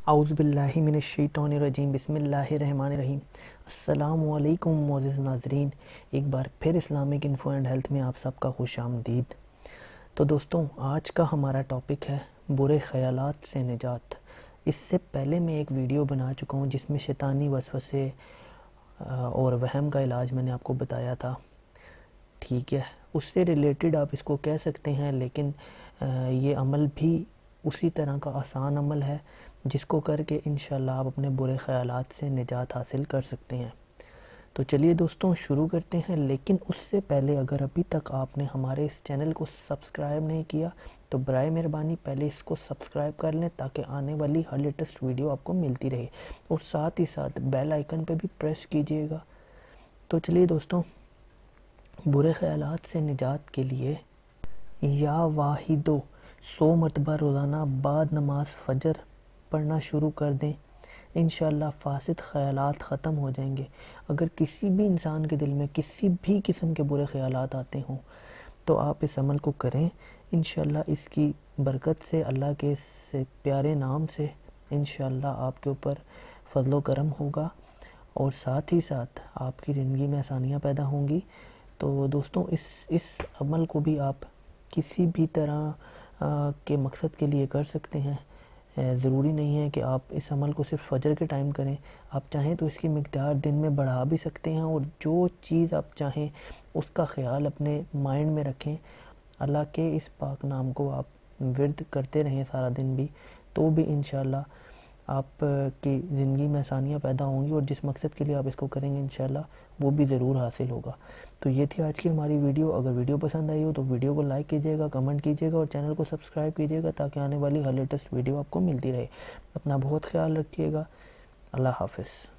اعوذ باللہ من الشیطان الرجیم بسم اللہ الرحمن الرحیم۔ السلام علیکم معزز ناظرین، ایک بار پھر اسلامک انفو اینڈ ہیلتھ میں آپ سب کا خوش آمدید۔ تو دوستوں، آج کا ہمارا ٹاپک ہے برے خیالات سے نجات۔ اس سے پہلے میں ایک ویڈیو بنا چکا ہوں جس میں شیطانی وسوسے اور وہم کا علاج میں نے آپ کو بتایا تھا، ٹھیک ہے۔ اس سے ریلیٹڈ آپ اس کو کہہ سکتے ہیں، لیکن یہ عمل بھی اسی طرح کا آسان عمل ہے جس کو کر کے انشاءاللہ آپ اپنے برے خیالات سے نجات حاصل کر سکتے ہیں۔ تو چلیے دوستوں شروع کرتے ہیں، لیکن اس سے پہلے اگر ابھی تک آپ نے ہمارے اس چینل کو سبسکرائب نہیں کیا تو برائے مہربانی پہلے اس کو سبسکرائب کر لیں تاکہ آنے والی ہر لیٹسٹ ویڈیو آپ کو ملتی رہے، اور ساتھ ہی ساتھ بیل آئیکن پہ بھی پریس کیجئے گا۔ تو چلیے دوستوں، برے خیالات سے نجات کے لیے یا واحدو 100 مرتبہ روزانہ بعد نماز فجر پڑھنا شروع کر دیں، انشاءاللہ فاسد خیالات ختم ہو جائیں گے۔ اگر کسی بھی انسان کے دل میں کسی بھی قسم کے برے خیالات آتے ہوں تو آپ اس عمل کو کریں، انشاءاللہ اس کی برکت سے، اللہ کے اس پیارے نام سے انشاءاللہ آپ کے اوپر فضل و کرم ہوگا، اور ساتھ ہی ساتھ آپ کی زندگی میں آسانیاں پیدا ہوں گی۔ تو دوستوں، اس عمل کو بھی آپ کسی بھی طرح کے مقصد کے لیے کر سکتے ہیں۔ ضروری نہیں ہے کہ آپ اس عمل کو صرف فجر کے ٹائم کریں، آپ چاہیں تو اس کی مقدار دن میں بڑھا بھی سکتے ہیں، اور جو چیز آپ چاہیں اس کا خیال اپنے مائنڈ میں رکھیں، اللہ کے اس پاک نام کو آپ ورد کرتے رہیں سارا دن بھی، تو بھی انشاءاللہ آپ کی زندگی میں آسانیاں پیدا ہوں گی، اور جس مقصد کے لیے آپ اس کو کریں گے انشاءاللہ وہ بھی ضرور حاصل ہوگا۔ تو یہ تھی آج کی ہماری ویڈیو۔ اگر ویڈیو پسند آئی ہو تو ویڈیو کو لائک کیجئے گا، کمنٹ کیجئے گا، اور چینل کو سبسکرائب کیجئے گا تاکہ آنے والی ہر لیٹسٹ ویڈیو آپ کو ملتی رہے۔ اپنا بہت خیال رکھیے گا۔ اللہ حافظ۔